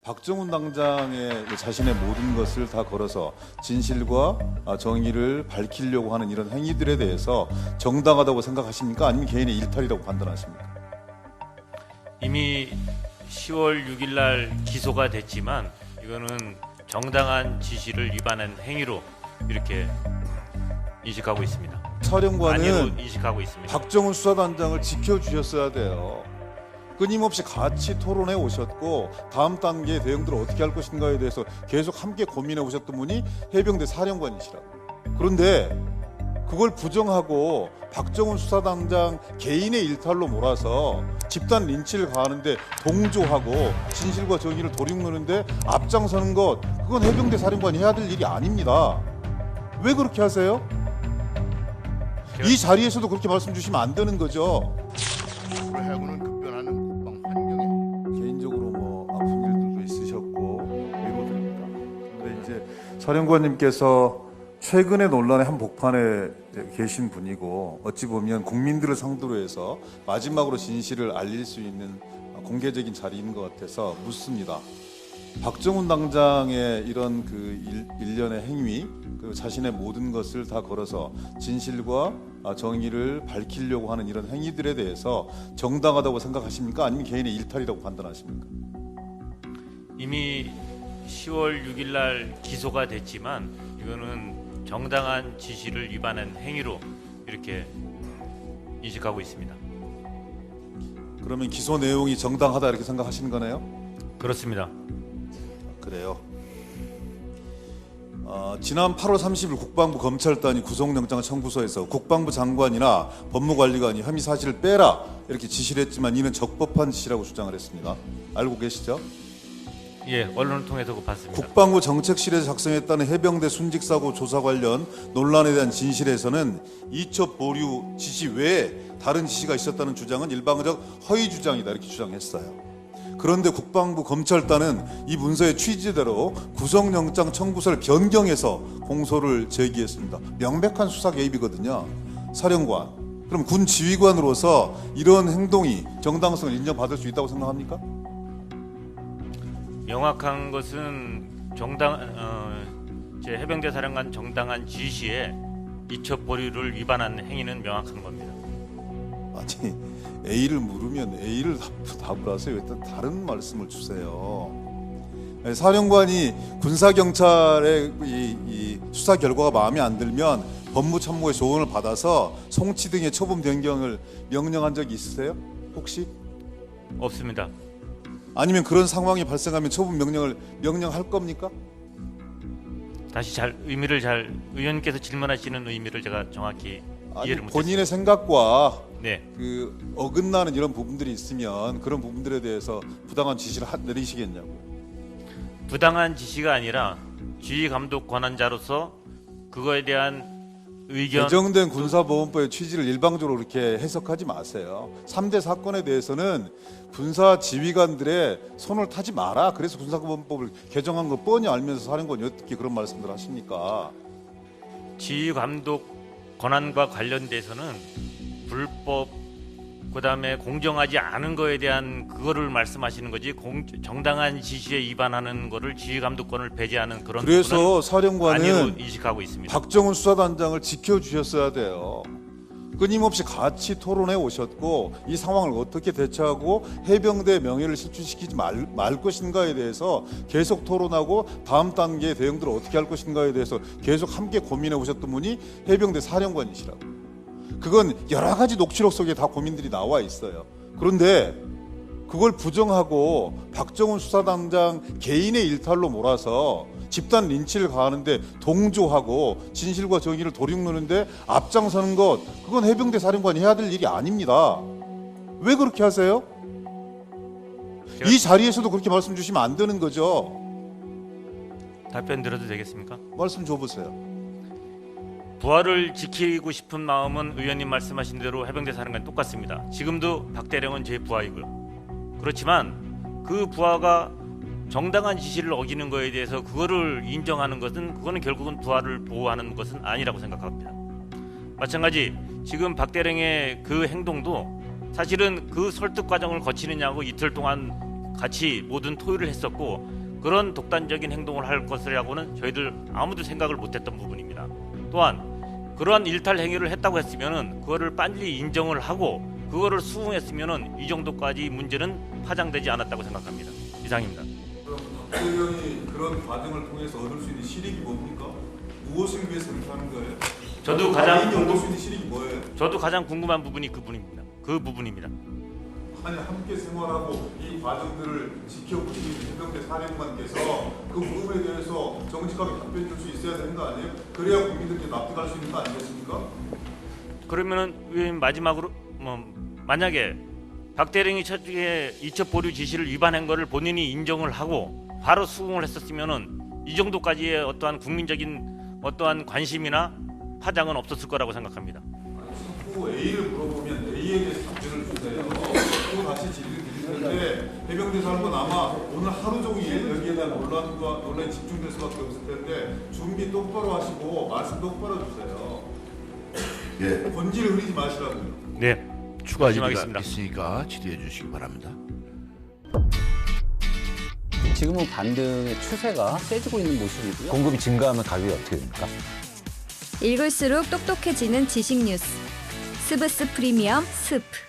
박정훈 당장의 자신의 모든 것을 다 걸어서 진실과 정의를 밝히려고 하는 이런 행위들에 대해서 정당하다고 생각하십니까? 아니면 개인의 일탈이라고 판단하십니까? 이미 10월 6일 날 기소가 됐지만 이거는 정당한 지시를 위반한 행위로 이렇게 인식하고 있습니다. 사령관은 아니로 인식하고 있습니다. 박정훈 수사단장을 지켜주셨어야 돼요. 끊임없이 같이 토론해 오셨고 다음 단계의 대응들을 어떻게 할 것인가에 대해서 계속 함께 고민해 오셨던 분이 해병대 사령관이시라고. 그런데 그걸 부정하고 박정훈 수사단장 개인의 일탈로 몰아서 집단 린치를 가하는데 동조하고 진실과 정의를 도륙노는데 앞장서는 것, 그건 해병대 사령관이 해야 될 일이 아닙니다. 왜 그렇게 하세요? 이 자리에서도 그렇게 말씀 주시면 안 되는 거죠. 해군은 급변하는 국방 환경에 개인적으로 뭐 아픈 일들도 있으셨고 위로드립니다. 근데 이제 사령관님께서 최근의 논란의 한 복판에 계신 분이고 어찌 보면 국민들을 상대로 해서 마지막으로 진실을 알릴 수 있는 공개적인 자리인 것 같아서 묻습니다. 박정훈 당장의 이런 그 일련의 행위, 그 자신의 모든 것을 다 걸어서 진실과 정의를 밝히려고 하는 이런 행위들에 대해서 정당하다고 생각하십니까? 아니면 개인의 일탈이라고 판단하십니까? 이미 10월 6일 날 기소가 됐지만 이거는 정당한 지시를 위반한 행위로 이렇게 인식하고 있습니다. 그러면 기소 내용이 정당하다 이렇게 생각하시는 거네요? 그렇습니다. 그래요. 지난 8월 30일 국방부 검찰단이 구속영장 청구서에서 국방부 장관이나 법무관리관이 혐의 사실을 빼라 이렇게 지시를 했지만 이는 적법한 지시라고 주장을 했습니다. 알고 계시죠? 예, 언론을 통해서 봤습니다. 국방부 정책실에서 작성했다는 해병대 순직사고 조사 관련 논란에 대한 진실에서는 이첩 보류 지시 외에 다른 지시가 있었다는 주장은 일방적 허위 주장이다 이렇게 주장했어요. 그런데 국방부 검찰단은 이 문서의 취지대로 구속영장 청구서를 변경해서 공소를 제기했습니다. 명백한 수사 개입이거든요. 사령관, 그럼 군 지휘관으로서 이런 행동이 정당성을 인정받을 수 있다고 생각합니까? 명확한 것은 제 해병대 사령관 정당한 지시에 이첩 보류를 위반한 행위는 명확한 겁니다. 아니 A를 물으면 A를 답을 하세요. 일단 다른 말씀을 주세요. 사령관이 군사경찰의 이 수사 결과가 마음에 안 들면 법무참모의 조언을 받아서 송치 등의 처분 변경을 명령한 적이 있으세요? 혹시? 없습니다. 아니면 그런 상황이 발생하면 처분 명령을 명령할 겁니까? 다시 의원님께서 질문하시는 의미를 제가 정확히 아니, 이해를 못했습니다. 본인의 생각과 네, 그 어긋나는 이런 부분들이 있으면 그런 부분들에 대해서 부당한 지시를 내리시겠냐고. 부당한 지시가 아니라 지휘 감독 권한자로서 그거에 대한 의견. 개정된 군사보건법의 취지를 일방적으로 그렇게 해석하지 마세요. 3대 사건에 대해서는 군사 지휘관들의 손을 타지 마라. 그래서 군사보건법을 개정한 거 뻔히 알면서 사령관이 어떻게 그런 말씀들을 하십니까? 지휘 감독 권한과 관련돼서는 불법 그다음에 공정하지 않은 거에 대한 그거를 말씀하시는 거지 정당한 지시에 위반하는 거를 지휘 감독권을 배제하는 그런 그래서 부분은 사령관은 아니로 인식하고 있습니다. 박정훈 수사단장을 지켜주셨어야 돼요. 끊임없이 같이 토론해 오셨고 이 상황을 어떻게 대처하고 해병대 명예를 실추시키지 말 것인가에 대해서 계속 토론하고 다음 단계의 대응들을 어떻게 할 것인가에 대해서 계속 함께 고민해 오셨던 분이 해병대 사령관이시라고. 그건 여러 가지 녹취록 속에 다 고민들이 나와 있어요. 그런데 그걸 부정하고 박정훈 수사단장 개인의 일탈로 몰아서 집단 린치를 가하는데 동조하고 진실과 정의를 도륙노는데 앞장서는 것, 그건 해병대 사령관이 해야 될 일이 아닙니다. 왜 그렇게 하세요? 이 자리에서도 그렇게 말씀 주시면 안 되는 거죠. 답변 드려도 되겠습니까? 말씀 줘보세요. 부하를 지키고 싶은 마음은 의원님 말씀하신 대로 해병대 사령관 똑같습니다. 지금도 박대령은 제 부하이고요. 그렇지만 그 부하가 정당한 지시를 어기는 거에 대해서 그거를 인정하는 것은 그거는 결국은 부하를 보호하는 것은 아니라고 생각합니다. 마찬가지 지금 박대령의 그 행동도 사실은 그 설득 과정을 거치느냐고 이틀 동안 같이 모든 토의를 했었고 그런 독단적인 행동을 할 것이라고는 저희들 아무도 생각을 못했던 부분입니다. 또한 그러한 일탈 행위를 했다고 했으면은 그거를 빨리 인정을 하고 그거를 수긍했으면은 이 정도까지 문제는 파장되지 않았다고 생각합니다. 이상입니다. 그럼 박 의원이 그런 과정을 통해서 얻을 수 있는 실익이 뭡니까? 무엇을 위해서 그렇게 하는 거예요? 저도 얻을 수 있는 실익이 뭐예요? 저도 가장 궁금한 부분이 그 부분입니다. 아니 함께 생활하고 이 과정들을 지켜보시는 해병대 사령관께서 그 부분에 대해서 정직하게 답변 줄 수 있어야 되는 거 아니에요? 그래야 국민들께 납득할 수 있는 거 아니겠습니까? 그러면은 의원님 마지막으로 만약에 박 대령이 처에 이첩 보류 지시를 위반한 것을 본인이 인정을 하고 바로 수긍을 했었으면은 이 정도까지의 어떠한 국민적인 어떠한 관심이나 파장은 없었을 거라고 생각합니다. 자꾸 A를 물어보면 A에 대해서 답변을 주세요. 또 다시 질의를 드릴 텐데 해병대 사령관 아마 오늘 하루 종일 여기에 대한 논란이 집중될 수밖에 없을 텐데 준비 똑바로 하시고 말씀 똑바로 주세요. 예. 본질을 흐리지 마시라고요. 네, 추가 질의가 말씀하겠습니다. 있으니까 질의해 주시기 바랍니다. 지금은 반등의 추세가 세지고 있는 모습이고요. 공급이 증가하면 가격이 어떻게 됩니까? 읽을수록 똑똑해지는 지식 뉴스. 스브스 프리미엄 스프.